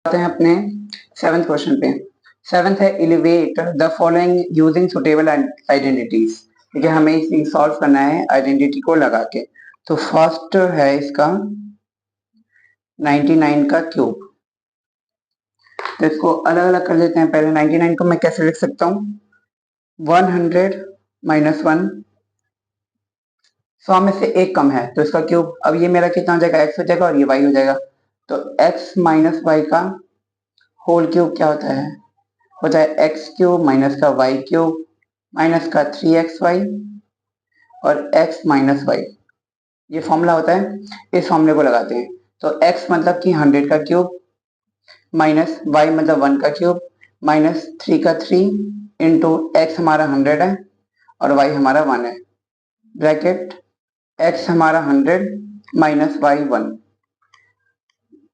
आते हैं अपने सेवेंथ क्वेश्चन पे। सेवेंथ है elevate the following using suitable identities. ठीक है, हमें इसे सॉल्व करना है आइडेंटिटी को लगा के। तो फर्स्ट है इसका 99 का क्यूब। तो इसको अलग अलग कर लेते हैं। पहले 99 को मैं कैसे लिख सकता हूँ, 100 माइनस 1, 100 में से एक कम है तो इसका क्यूब। अब ये मेरा कितना हो जाएगा, x हो जाएगा और ये y हो जाएगा। तो x माइनस वाई का होल क्यूब क्या होता है, होता है एक्स क्यूब माइनस का वाई क्यूब माइनस का 3xy और x माइनस वाई। ये फॉर्मूला होता है, इस फॉर्मूले को लगाते हैं। तो x मतलब कि 100 का क्यूब माइनस y मतलब 1 का क्यूब माइनस 3 का 3 इंटू एक्स हमारा 100 है और y हमारा 1 है, ब्रैकेट x हमारा 100 माइनस वाई 1।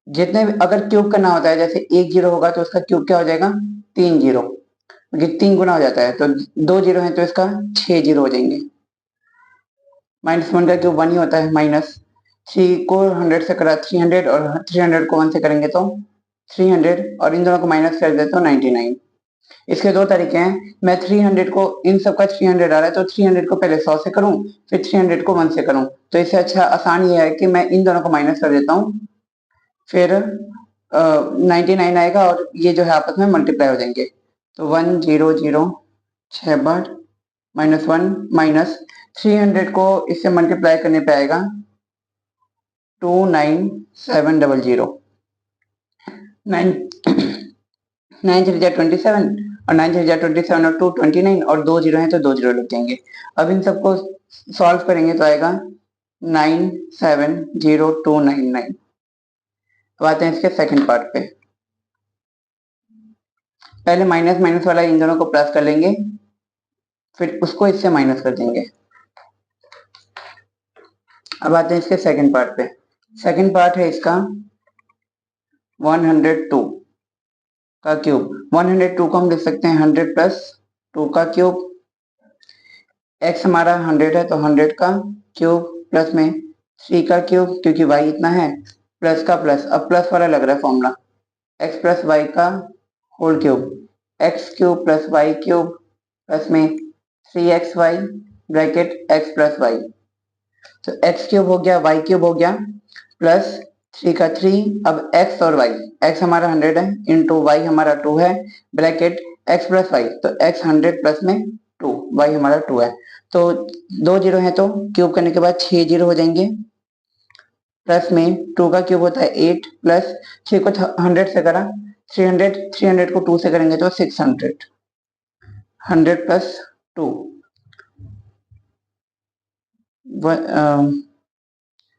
जितने अगर क्यूब करना होता है, जैसे एक जीरो होगा तो उसका क्यूब क्या हो जाएगा, 3 जीरो, क्योंकि 3 गुना हो जाता है। तो 2 जीरो है तो इसका 6 जीरो हो जाएंगे। माइनस 1 का क्यूब 1 ही होता है। माइनस 3 को 100 से करा 300 और 300 को 1 से करेंगे तो 300 और इन दोनों को माइनस कर देते हो 99। इसके दो तरीके हैं। मैं 300 को, इन सबका 300 आ रहा है तो 300 को पहले 100 से करूं, फिर 300 को 1 से करूं। तो इससे अच्छा आसान ये है कि मैं इन दोनों को माइनस कर देता हूं, फिर 99 आएगा और ये जो है आपस में मल्टीप्लाई हो जाएंगे। तो 100 6 बार माइनस 1 माइनस 300 को इससे मल्टीप्लाई करने पे आएगा 29700। 9 3 27 और 9 3 27 और 2 29 और 2 जीरो है तो 2 जीरो लग जाएंगे। अब इन सबको सॉल्व करेंगे तो आएगा 970299। अब आते हैं इसके सेकंड पार्ट पे। पहले माइनस माइनस वाला इन दोनों को प्लस कर लेंगे, फिर उसको इससे माइनस कर देंगे। अब आते हैं इसके सेकंड पार्ट पे। सेकंड पार्ट है इसका 102 का क्यूब। 102 को हम लिख सकते हैं 100 प्लस 2 का क्यूब। x हमारा 100 है तो 100 का क्यूब प्लस में 3 का क्यूब, क्योंकि y इतना है, प्लस का प्लस। अब प्लस वाला लग रहा है फॉर्मूला, x प्लस वाई का whole cube, x cube plus y cube plus में 3xy bracket x plus y. तो x क्यूब हो गया, y क्यूब हो गया, प्लस 3 का 3। अब x और y, x हमारा 100 है इंटू y हमारा 2 है, ब्रैकेट x प्लस वाई। तो x 100 प्लस में 2, y हमारा 2 है। तो 2 जीरो है तो क्यूब करने के बाद 6 जीरो हो जाएंगे, प्लस में 2 का क्यूब होता है 8 प्लस 6 को 100 से करा 300, 300 को 2 से करेंगे तो 600, 100 प्लस 2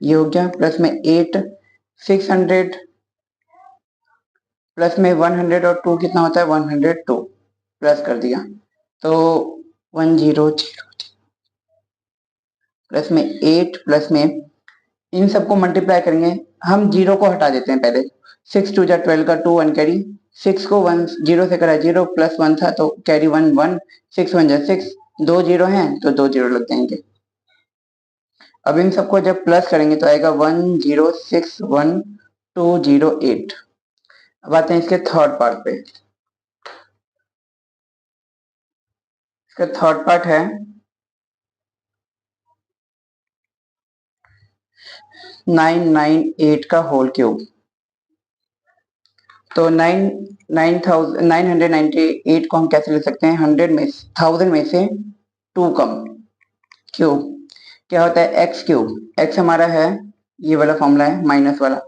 ये हो गया, प्लस में 8 600 प्लस में 100 और 2 कितना होता है 102, प्लस कर दिया तो 100 प्लस में 8 प्लस में इन सबको मल्टीप्लाई करेंगे। हम जीरो को हटा देते हैं पहले। 6 2 जा 12 का 2 1 कैरी, 6 को 1 जीरो से करा 0 प्लस 1 था तो कैरी 1 1, 6 1 जा 6, 2 जीरो हैं तो 2 जीरो लग जाएंगे। अब इन सबको जब प्लस करेंगे तो आएगा 1061208। अब आते हैं इसके थर्ड पार्ट पे। इसका थर्ड पार्ट है 998 का होल क्यूब। तो 998 को हम कैसे लिख सकते हैं, 100 में 1000 में से 2 कम, क्यूब क्या होता है एक्स क्यूब। एक्स हमारा है, ये वाला फॉर्मूला है माइनस वाला,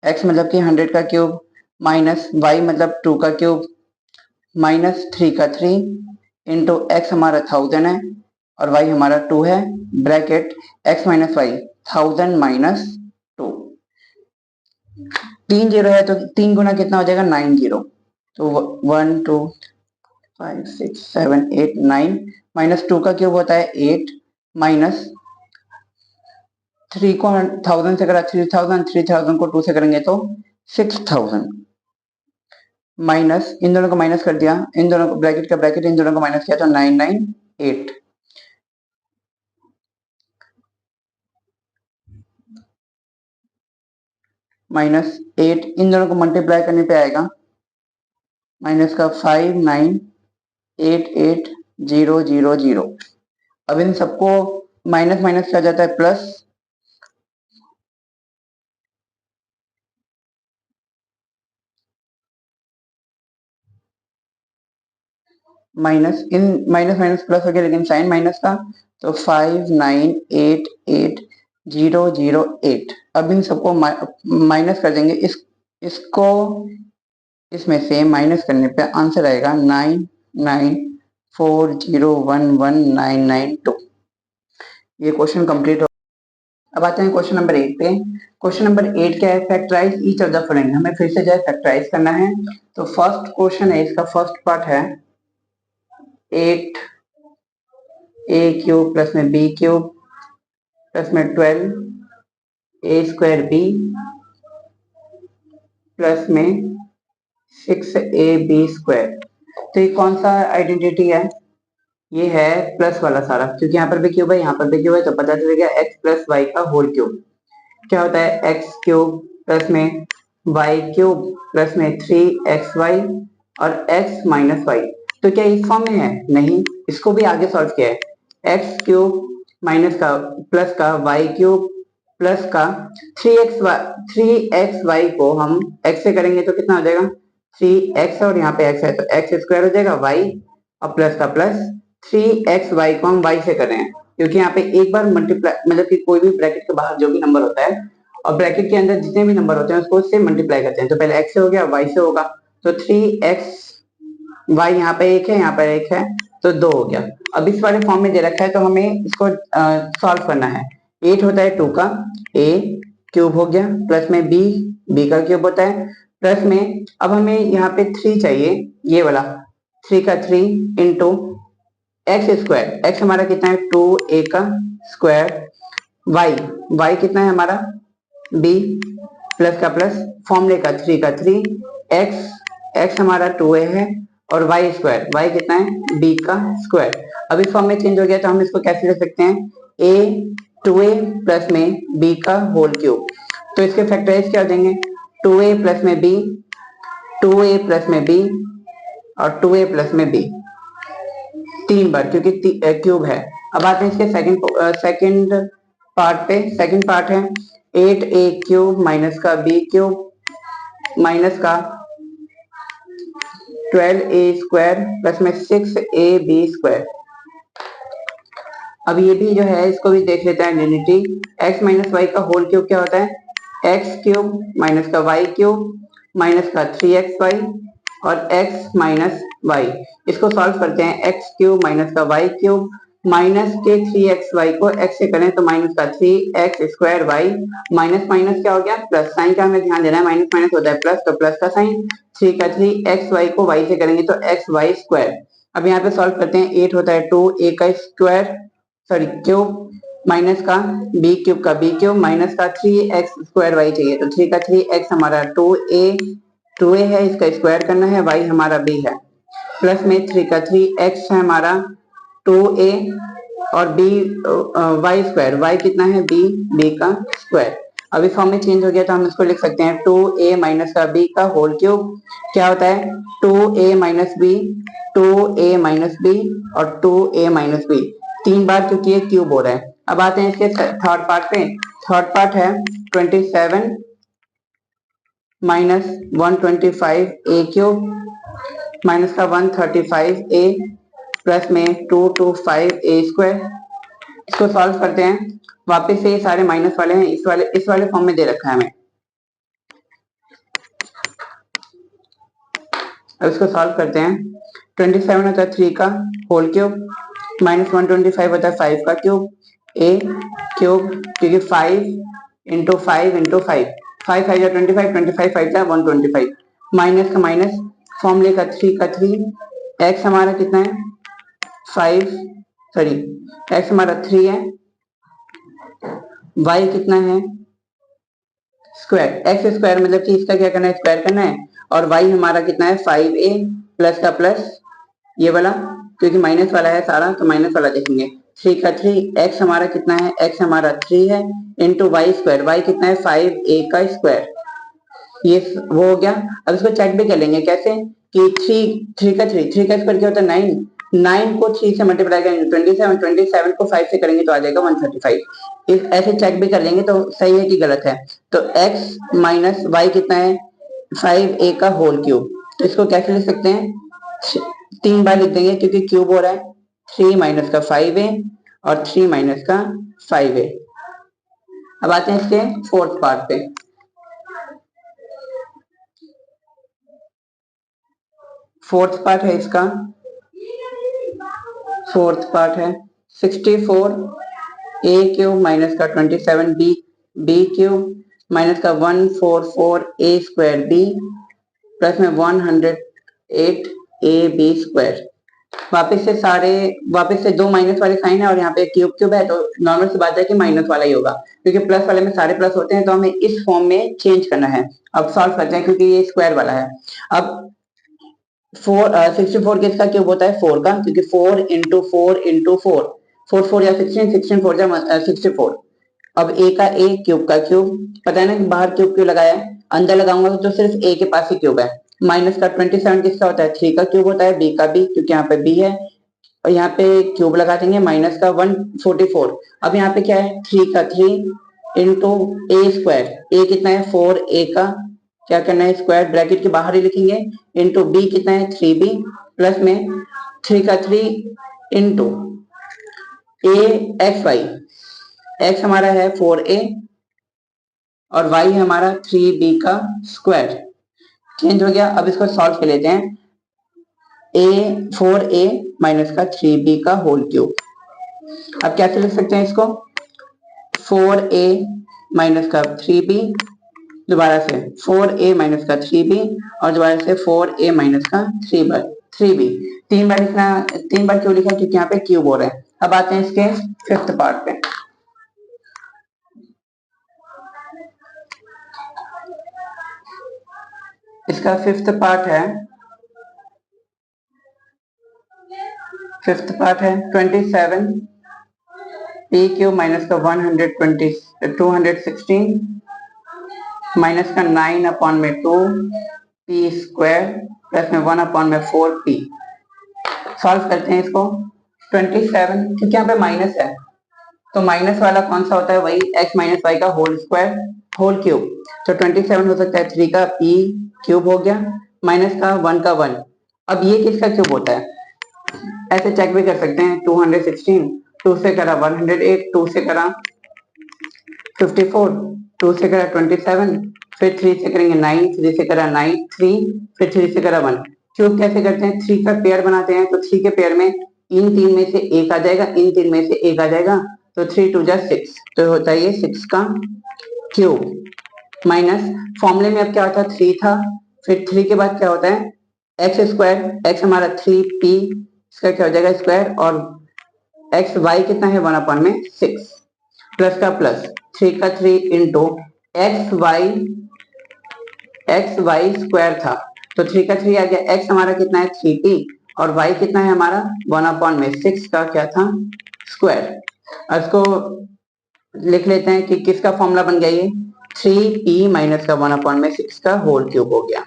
एक्स मतलब कि 100 का क्यूब माइनस वाई मतलब 2 का क्यूब माइनस 3 का 3 इंटू एक्स हमारा 1000 है और वाई हमारा 2 है, bracket x minus y 1000 minus 2। 3 zero है तो 3 गुना कितना हो जाएगा 90। तो 1 2 5 6 7 8 9 माइनस 2 का क्यूब होता है 8 माइनस 3 को 1000 से करा 3000, 3000 को 2 से करेंगे तो 6000 माइनस इन दोनों को माइनस कर दिया, इन दोनों को ब्रैकेट का ब्रैकेट, इन दोनों को माइनस किया तो 998। माइनस 8, इन दोनों को मल्टीप्लाई करने पे आएगा माइनस का 598800। अब इन सबको माइनस माइनस किया जाता है प्लस, माइनस इन माइनस माइनस प्लस हो गया लेकिन साइन माइनस का, तो 59880008। अब इन सबको माइनस कर देंगे, इसको इसमें से माइनस करने पे आंसर आएगा 9940119992। ये क्वेश्चन कंप्लीट हो। अब आते हैं क्वेश्चन नंबर 8 पे। क्वेश्चन नंबर 8 क्या है, factorise each of the following. हमें फिर से जो है फैक्टराइज करना है। तो फर्स्ट क्वेश्चन है, इसका फर्स्ट पार्ट है 8a³ प्लस में b³ प्लस में 12a² प्लस में 6ab²। तो ये कौन सा आइडेंटिटी है, ये है प्लस वाला सारा, क्योंकि यहाँ पर भी क्यूब है यहाँ पर भी क्यूब है, तो पता चलेगा x प्लस वाई का होल क्यूब। क्या होता है x³ प्लस में y³ प्लस में 3xy और x माइनस वाई। तो क्या इस फॉर्म में है, नहीं, इसको भी आगे सॉल्व किया है। x³ माइनस का प्लस का y³ प्लस का 3xy को हम x से करेंगे तो कितना हो जाएगा 3x, और यहाँ पे x है तो x² हो जाएगा, y और प्लस का प्लस 3xy को हम y से कर रहे हैं, क्योंकि यहाँ पे एक बार मल्टीप्लाई मतलब कि कोई भी ब्रैकेट के बाहर जो भी नंबर होता है और ब्रैकेट के अंदर जितने भी नंबर होते हैं उसको उससे मल्टीप्लाई करते हैं। तो पहले x से हो गया, y से होगा, तो 3xy यहाँ पे एक है, यहाँ पर एक है, तो 2 हो गया। अब इस वाले फॉर्म में दे रखा है तो हमें इसको सॉल्व करना है। 8 होता है 2 का a³ हो गया, प्लस में b का क्यूब होता है, प्लस में अब हमें यहाँ पे 3 चाहिए, ये वाला 3 का 3 इंटू x²। x हमारा कितना है 2a का स्क्वायर, y कितना है हमारा b प्लस का प्लस फॉर्मूले का 3 का 3, x हमारा 2a है और y² कितना है b का स्क्वायर। अब इस फॉर्म में चेंज हो गया तो हम इसको कैसे लिख सकते हैं, a 2a प्लस में b का होल क्यूब। तो इसके फैक्टराइज क्या हो जाएंगे 2a प्लस में b, 2a प्लस में b और 2a प्लस में b 3 बार, क्योंकि क्यूब है। अब आते हैं इसके सेकंड पार्ट पे। सेकंड पार्ट है 8a³ माइनस का b³ माइनस का 12a² प्लस में 6ab²। अब ये भी जो है इसको भी देख लेते हैं आइडेंटिटी। x माइनस वाई का होल क्यूब क्या होता है x³ माइनस का y³ माइनस का 3xy और x माइनस वाई। इसको सॉल्व करते हैं, x³ माइनस का y³ माइनस के 3xy को x से करें तो माइनस का 3x²y माइनस माइनस क्या हो गया प्लस, साइन का हमें ध्यान देना है, माइनस माइनस होता है प्लस, तो प्लस का साइन, 3 का 3xy को y से करेंगे तो xy²। अब यहाँ पे सॉल्व करते हैं, 8 होता है 2a का स्क्वायर सॉरी क्यूब माइनस का b³ का b³ माइनस का 3x²y चाहिए, तो 3 का 3x हमारा 2a है, इसका स्क्वायर करना है, y हमारा b है, प्लस में 3 का 3x है हमारा 2a और b y² कितना है b का स्क्वायर। अब इस फॉर्म में चेंज हो गया तो हम इसको लिख सकते हैं 2a माइनस का b का होल क्यूब। क्या होता है 2a minus b, 2a minus b और 2a माइनस b 3 बार, क्योंकि ये क्यूब हो रहा है। अब आते हैं इसके थर्ड पार्ट पे। थर्ड पार्ट है 27 माइनस 125a³ माइनस का 135a प्लस में 225a²। इसको सॉल्व करते हैं, वापस से ये सारे माइनस वाले हैं, इस वाले फॉर्म में दे रखा है हमें। अब इसको सॉल्व करते हैं, 27 होता है 3 का होल क्यूब माइनस 125 होता है 5 का क्यूब a³, क्योंकि 5 इंटू 5 इंटू 5 5 5 25 25 5 125 माइनस का माइनस फॉर्मूले का 3 का 3, x हमारा कितना है 5 सॉरी x हमारा 3 है, y कितना है स्क्वायर, x² मतलब कि इसका क्या करना है स्क्वायर करना है, और y हमारा कितना है 5a प्लस का प्लस ये वाला, क्योंकि माइनस वाला है सारा तो माइनस वाला देखेंगे, 3 का 3, x हमारा कितना है x हमारा 3 है इंटू y² y कितना है 5a का स्क्वायर, ये वो हो गया। अब इसको चेक भी कर लेंगे कैसे कि थ्री का स्क्वायर क्या होता है 9, 9 को 3 से मल्टीप्लाई करेंगे 27, 27 को 5 से करेंगे तो आ जाएगा 135। इस ऐसे चेक भी कर लेंगे तो सही है कि गलत है। तो x माइनस वाई कितना है 5a का होल क्यूब। तो इसको कैसे लिख सकते हैं 3 बार लिख देंगे क्योंकि क्यूब हो रहा है 3 माइनस का 5a और 3 माइनस का 5a। अब आते हैं इसके फोर्थ पार्ट पे। फोर्थ पार्ट है इसका, फोर्थ पार्ट है 64 a क्यूब माइनस का 27 b क्यूब माइनस का 144 a स्क्वायर b प्लस में 108 a b स्क्वायर। वापस से दो माइनस वाले साइन है और यहाँ पे क्यूब क्यूब है तो नॉर्मल सी बात है कि माइनस वाला ही होगा क्योंकि प्लस वाले में सारे प्लस होते हैं तो हमें इस फॉर्म में चेंज करना है। अब सॉल्व करते हैं क्योंकि ये स्क्वायर वाला है। अब 64 किसका क्यूब होता है 4 का, क्योंकि 4 इंटू 4 इंटू 4 4 4 या 16 16 4 या 64। अब a का a क्यूब का क्यूब पता है ना कि बाहर क्यूब क्यों लगाया है, अंदर लगाऊंगा तो सिर्फ a के पास ही क्यूब है। माइनस का 27 किसका होता है 3 का क्यूब होता है b का b क्योंकि यहाँ पे b है और यहाँ पे क्यूब लगा देंगे माइनस का 144। अब यहाँ पे क्या है 3 का 3 इंटू ए स्क्वायर, ए कितना है 4a का क्या करना है स्क्वायर ब्रैकेट के बाहर ही लिखेंगे इंटू बी कितना है 3b प्लस में 3 का 3 इंटू ए एक्स वाई, एक्स हमारा है 4a और y है हमारा 3b का स्क्वायर। चेंज हो गया। अब इसको सॉल्व कर लेते हैं a 4a माइनस का 3b का होल क्यूब। अब कैसे लिख सकते हैं इसको 4a माइनस का 3b, दोबारा से 4a माइनस का 3b और दोबारा से 4a माइनस का 3b। 3 बार लिखना, 3 बार क्यों लिखा क्योंकि यहाँ पे क्यूब हो रहा है। अब आते हैं इसके फिफ्थ पार्ट पे। इसका फिफ्थ पार्ट है 27 p क्यूब माइनस का 216 माइनस का 9 अपॉन में 2 p स्क्वायर प्लस में 1 अपॉन में 4p। सॉल्व करते हैं इसको 27 क्योंकि यहाँ पे माइनस है तो माइनस वाला कौन सा होता है वही x माइनस वाई का होल स्क्वायर होल क्यूब। तो 27 हो सकता है 3 का p क्यूब हो गया माइनस का 1 का 1। अब ये किसका क्यूब होता है ऐसे चेक भी कर सकते हैं 216 2 से करा 108 2 से करा 54 2 से करा 27 फिर 3 से करेंगे 9 3 से करा 9 3 फिर 3 से करा 1। क्यूब कैसे करते हैं 3 का पेयर बनाते हैं तो 3 के पेयर में इन 3 में से एक आ जाएगा इन 3 में से एक आ जाएगा तो 3 2 जा 6 तो होता है ये 6 का क्यूब माइनस फॉर्मूले में अब क्या होता है 3 था फिर 3 के बाद क्या होता है एक्स स्क्वायर, एक्स हमारा 3p इसका क्या हो जाएगा स्क्वायर और एक्स वाई कितना है 1 अपॉन में 6 प्लस का प्लस 3 का 3 इंटू एक्स वाई स्क्वायर था तो 3 का 3 आ गया। एक्स हमारा कितना है 3p और वाई कितना है हमारा 1 अपॉन में 6 का क्या था स्क्वायर। और इसको लिख लेते हैं कि किसका फॉर्मूला बन गया ये 3p माइनस का 1 अपॉन में 6 का होल क्यूब हो गया।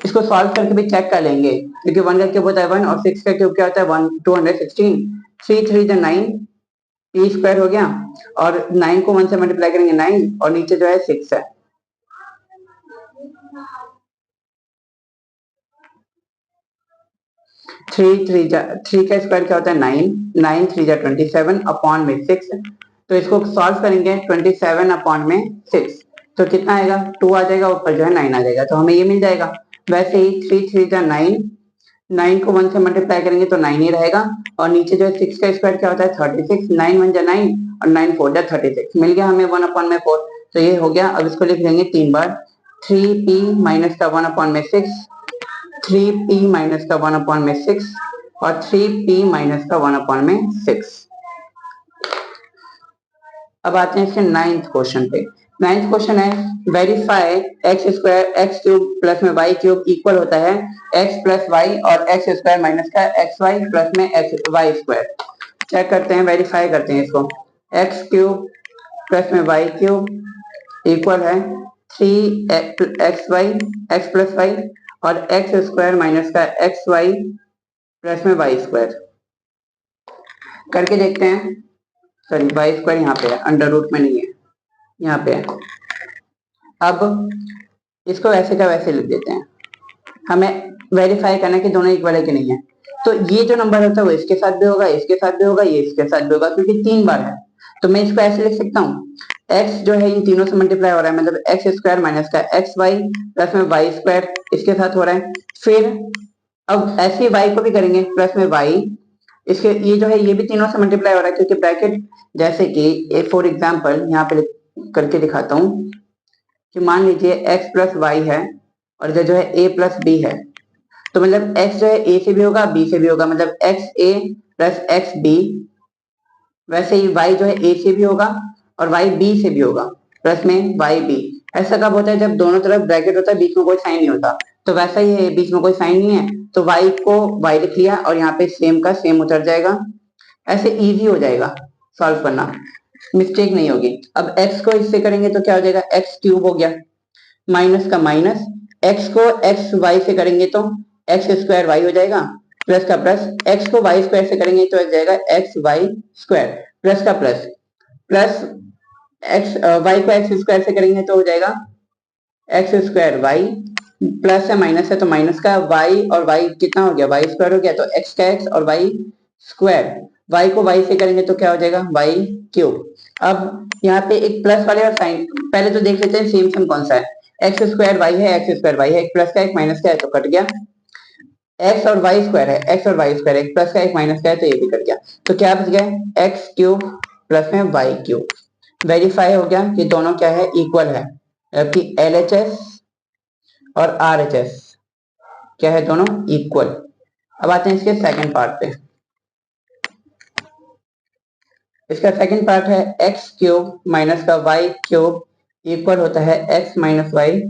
इसको सॉल्व करके भी चेक कर लेंगे क्योंकि 1 का क्यूब होता है 1 और 6 का क्यूब क्या होता है 1 216 3 3 9 p स्क्वायर हो गया और 9 को 1 से मल्टीप्लाई करेंगे 9 और नीचे जो है 6 है। थ्री का स्क्वायर क्या होता है 9 9 3 जा 27 अपॉन में 6 तो इसको सॉल्व करेंगे 27 अपॉन में 6 तो कितना आएगा 2 आ जाएगा ऊपर जो है 9 आ जाएगा तो हमें ये मिल जाएगा। वैसे ही 3 3 जा 9 9 को 1 से मल्टीप्लाई करेंगे तो 9 ही रहेगा और नीचे जो है 6 का स्क्वायर क्या होता है 36 9 1 जा 9 और 9 4 जा 36 मिल गया हमें 1 अपॉन में 4 तो ये हो गया। अब इसको लिख लेंगे 3 बार 3p माइनस का 1 अपॉन में 6 3p माइनस का 1 अपॉन में 6 और 3p माइनस का 1 अपॉन में 6। अब आते हैं इसके नाइन्थ क्वेश्चन पे। नाइन्थ क्वेश्चन है verify x square x cube plus में वाई क्यूब इक्वल होता है एक्स प्लस वाई और एक्स स्क्वायर माइनस का एक्स वाई प्लस में एक्स वाई स्क्वायर। चेक करते हैं वेरीफाई करते हैं इसको एक्स क्यूब प्लस में वाई क्यूब इक्वल है x प्लस वाई और एक्स स्क्वायर माइनस का एक्स वाई प्लस में वाई स्क्वायर करके देखते हैं। सॉरी वाई स्क्वायर यहाँ पे है, अंडर रूट में नहीं है, यहाँ पे है। अब इसको वैसे का वैसे लिख देते हैं, हमें वेरीफाई करना है कि दोनों इक्वल है कि नहीं है। तो ये जो नंबर होता है वो इसके साथ भी होगा, इसके साथ भी होगा, ये इसके साथ भी होगा, क्योंकि 3 बार है। तो मैं इसको ऐसे लिख सकता हूँ, x जो है इन तीनों से मल्टीप्लाई हो रहा है, मतलब एक्स स्क्वायर माइनस का एक्स वाई प्लस में वाई स्क्वायर इसके साथ हो रहा है। फिर अब ऐसे y को भी करेंगे प्लस में y, इसके ये जो है ये भी तीनों से मल्टीप्लाई हो रहा है, क्योंकि ब्रैकेट जैसे कि फॉर एग्जाम्पल यहाँ पे करके दिखाता हूँ कि मान लीजिए x प्लस वाई है और इधर जो है a प्लस बी है, तो मतलब x जो है a से भी होगा b से भी होगा, मतलब एक्स ए प्लस एक्स बी। वैसे ही y जो है a से भी होगा और y b से भी होगा, प्लस में y b। ऐसा कब होता है, जब दोनों तरफ ब्रैकेट होता है, बीच में कोई साइन नहीं होता। तो वैसा ही है, बीच में कोई साइन नहीं है, तो y को y लिख लिया और यहाँ पे सेम का सेम उतर जाएगा। ऐसे इजी हो जाएगा सॉल्व करना, मिस्टेक नहीं होगी। अब x को इससे करेंगे तो क्या हो जाएगा, एक्स क्यूब हो गया, माइनस का माइनस, x को एक्स वाई से करेंगे तो एक्स स्क्वायर वाई हो जाएगा, प्लस का प्लस, x को वाई स्क्वायर से करेंगे तो हो जाएगा एक्स वाई स्क्वायर, प्लस का प्लस, प्लस एक्स वाई को एक्स स्क्वायर से करेंगे तो हो जाएगा एक्स स्क्वायर वाई, प्लस है माइनस है तो माइनस का वाई और वाई कितना हो गया, वाई स्क्वायर हो गया, तो एक्स का एक्स और वाई स्क्वायर, वाई को वाई से करेंगे तो क्या हो जाएगा, वाई क्यूब। अब यहाँ पे एक प्लस वाले और साइन पहले तो देख लेते हैं सेम सेम कौन सा है, एक्स स्क्वायर वाई है, एक्स स्क्वायर वाई है, एक प्लस का एक माइनस का है तो कट गया, एक्स और वाई स्क्वायर है, एक्स और वाई स्क्वायर, एक प्लस का एक माइनस का है तो ये भी कट गया, तो क्या बच गया, एक्स क्यूब प्लस में वाई क्यूब। वेरीफाई हो गया कि दोनों क्या है, इक्वल है, जबकि LHS और RHS क्या है, दोनों इक्वल। अब आते हैं इसके सेकंड पार्ट पे। इसका सेकंड पार्ट है एक्स क्यूब माइनस का वाई क्यूब इक्वल होता है x minus y,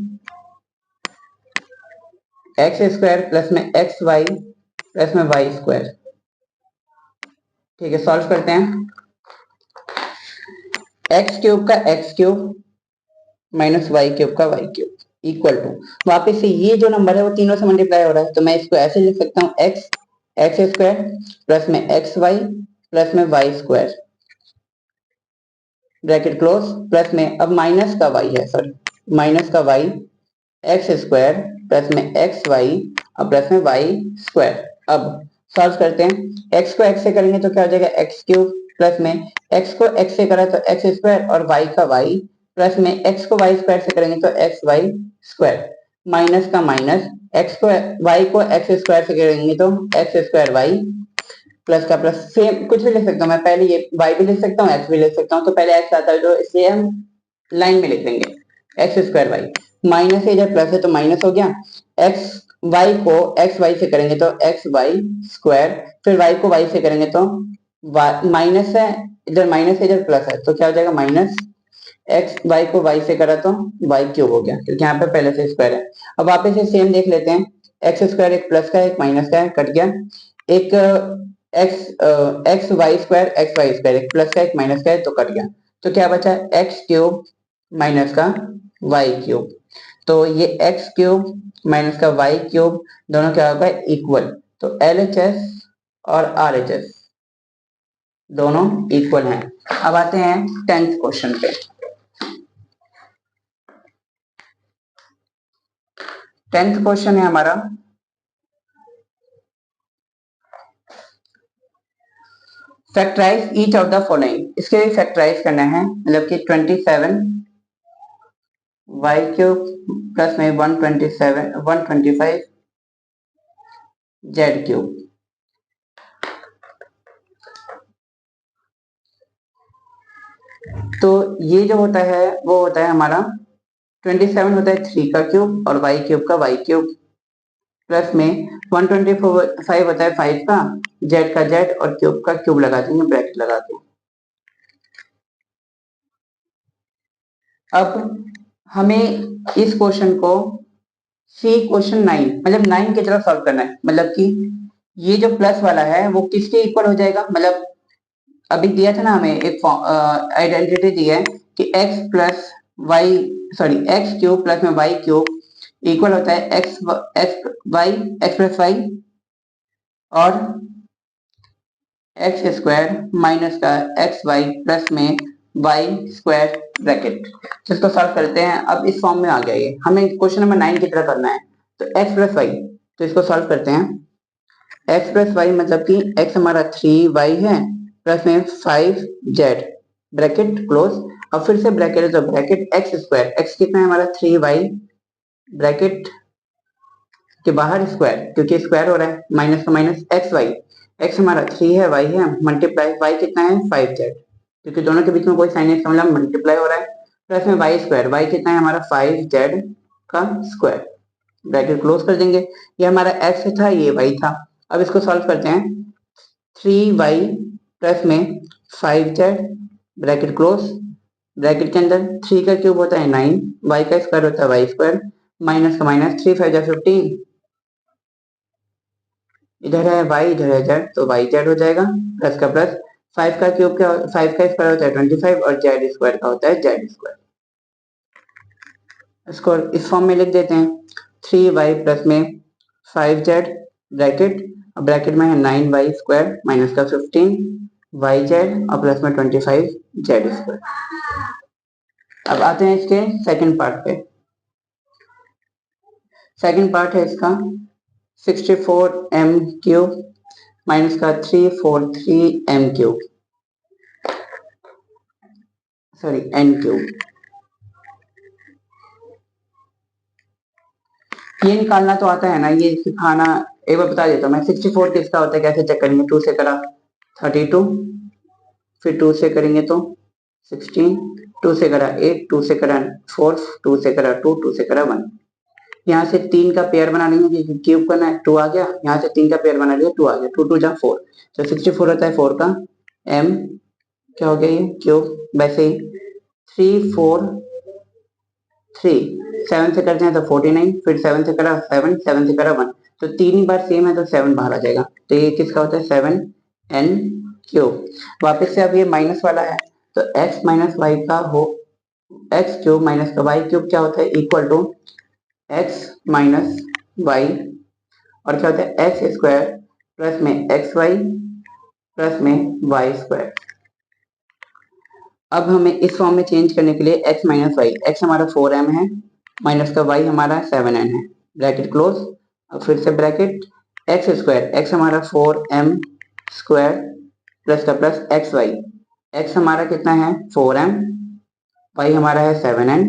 x square plus में एक्स वाई प्लस में वाई स्क्वायर। ठीक है, सॉल्व करते हैं। एक्स क्यूब का x cube minus y cube का वाई क्यूब इक्वल टू, वापिस से ये जो नंबर है वो तीनों से मल्टीप्लाई हो रहा है, तो मैं इसको ऐसे लिख सकता हूँ, एक्स एक्स स्क्वायर प्लस में एक्स वाई प्लस में y square, bracket close, plus में अब माइनस का वाई है, सॉरी माइनस का वाई एक्स स्क्वायर प्लस में एक्स वाई और प्लस में वाई स्क्वायर। अब सॉल्व करते हैं, एक्स को एक्स से करेंगे तो क्या हो जाएगा, एक्स क्यूब प्लस में एक्स को एक्स से करा तो एक्स स्क्वायर और वाई का वाई प्लस में एक्स को वाई स्क्वायर से करेंगे तो एक्स वाई स्क्वायर, माइनस का माइनस, एक्स को वाई को एक्स स्क्वायर से करेंगे तो एक्स स्क्वायर वाई प्लस का प्लस, सेम कुछ भी लिख सकता हूँ मैं, पहले ये y भी लिख सकता हूँ, x भी लिख सकता हूँ, तो पहले x आता है तो इसलिए हम लाइन में लिख देंगे एक्स स्क्वायर वाई, माइनस से इधर प्लस है तो माइनस हो गया, एक्स वाई को एक्स वाई से करेंगे तो एक्स वाई स्क्वायर, फिर वाई को वाई से करेंगे तो माइनस है इधर माइनस है इधर प्लस है तो क्या हो जाएगा, माइनस एक्स वाई को वाई से करा तो वाई क्यूब हो गया, क्योंकि यहाँ पे पहले से स्क्वायर है। अब वापस से सेम देख लेते हैं, एक्स स्क्वायर एक प्लस का है एक माइनस का है, कट गया, एक एक्स एक्स वाई स्क्वायर एक प्लस का एक माइनस का है तो कट गया, तो क्या बचा, एक्स क्यूब माइनस का वाई क्यूब, तो ये एक्स क्यूब माइनस का वाई क्यूब दोनों क्या होगा, इक्वल, तो LHS और RHS दोनों इक्वल हैं। अब आते हैं 10th क्वेश्चन पे। 10th क्वेश्चन है हमारा, factorise each of the following, इसके लिए फैक्टराइज करना है, मतलब कि 27 वाई क्यूब प्लस में 125 जेड क्यूब। तो ये जो होता है वो होता है हमारा 27 होता है 3 का क्यूब और वाई क्यूब का वाई क्यूब, प्लस में 125 होता है 5 का, जेड का जेड और क्यूब का क्यूब लगा देंगे ब्रैकेट लगा के। अब हमें इस क्वेश्चन को सी क्वेश्चन 9 मतलब 9 की तरफ सॉल्व करना है, मतलब कि ये जो प्लस वाला है वो किसके इक्वल हो जाएगा, मतलब अभी दिया था ना हमें एक आइडेंटिटी दी है कि x plus y sorry x cube plus में वाई क्यूब इक्वल होता है एक्स प्लस वाई और एक्स स्क्वायर माइनस का एक्स वाई प्लस में वाई स्क्वायर ब्रैकेट। इसको सॉल्व करते हैं। अब इस फॉर्म में आ गया ये, हमें क्वेश्चन नंबर 9 की तरह करना है। तो एक्स प्लस वाई, तो इसको सॉल्व करते हैं। एक्स प्लस वाई मतलब कि एक्स हमारा 3y है प्लस में 5z ब्रैकेट क्लोज। अब फिर से ब्रैकेट है तो ब्रैकेट एक्स स्क्वायर, एक्स कितना है हमारा 3y ब्रैकेट के बाहर स्क्वायर क्योंकि स्क्वायर हो रहा है, माइनस का माइनस एक्स वाई, एक्स हमारा 3 है y है मल्टीप्लाई y कितना है 5z क्योंकि दोनों के बीच में कोई साइन है इसका मतलब मल्टीप्लाई हो रहा है, प्लस में y स्क्वायर, y कितना है हमारा 5z का स्क्वायर ब्रैकेट क्लोज कर देंगे। ये हमारा x था, ये y था। अब इसको सॉल्व करते हैं। 3y प्लस में 5z ब्रैकेट क्लोज, ब्रैकेट के अंदर 3 का क्यूब होता है 9, y का स्क्वायर होता है y स्क्वायर, माइनस का माइनस 3 5 15, इधर है y इधर है z तो yz हो जाएगा, प्लस का प्लस 5 का क्यूब क्या 5 का स्क्वायर होता है 25 और z स्क्वायर का होता है z स्क्वायर। इसको इस फॉर्म में लिख देते हैं। 3y प्लस में 5z ब्रैकेट, अब ब्रैकेट में है 9y स्क्वायर माइनस का 15 yz और प्लस में 25 z स्क्वायर। अब आते हैं इसके सेकंड पार्ट पे। सेकंड पार्ट है इसका 64m क्यूब माइनस का 343m cube, sorry n cube. ये निकालना तो आता है ना, ये सिखाना एक बार बता देता हूँ मैं। 64 किसका होता है कैसे चेक करेंगे, 2 से करा 32, फिर 2 से करेंगे तो 16, 2 से करा 8, 2 से करा 4, 2 से करा 2, 2 से करा 1। यहाँ से 3 का पेयर बना लेंगे, क्यूब करना है 2 आ गया, यहाँ से 3 का पेयर बना लिया 2 आ गया, 2 2 जा 4, तो 64 होता है 4 का m क्या हो गया ये क्यूब। वैसे ही 3 4 3 7 से करते हैं तो 49, फिर 7 से करा 7, 7 से करा 1, तो 3 ही बार सेम है तो 7 बाहर आ जाएगा, तो ये किसका होता है 7n क्यूब। वापस से अब ये माइनस वाला है तो x माइनस वाई का हो x क्यूब माइनस का वाई क्यूब क्या होता है equal to x minus y और क्या होता है एक्स स्क्वायर प्लस में एक्स वाई प्लस में वाई स्क्वायर। अब हमें इस फॉर्म में चेंज करने के लिए x माइनस वाई, एक्स हमारा 4m है माइनस का y हमारा 7n है ब्रैकेट क्लोज। अब फिर से ब्रैकेट एक्स स्क्वायर, एक्स हमारा 4m स्क्वायर प्लस का प्लस एक्स वाई, एक्स हमारा कितना है 4m, y हमारा है 7n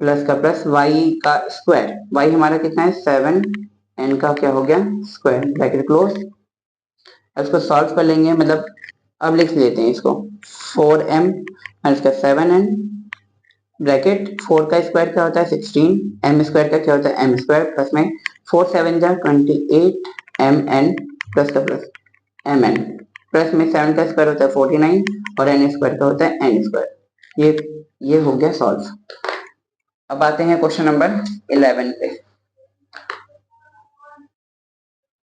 प्लस का प्लस y का स्क्वायर, y हमारा कितना है 7n का क्या हो गया स्क्वायर ब्रैकेट क्लोज। इसको सॉल्व कर लेंगे, मतलब अब लिख लेते हैं इसको 4m माइनस का 7n ब्रैकेट 4 का स्क्वायर क्या होता है 16, m स्क्वायर का क्या होता है m स्क्वायर प्लस में 4 7 जा 28 mn प्लस का प्लस mn प्लस में 7 का स्क्वायर होता है 49 और n स्क्वायर का होता है n स्क्वायर। ये हो गया सॉल्व। अब आते हैं क्वेश्चन नंबर 11 पे।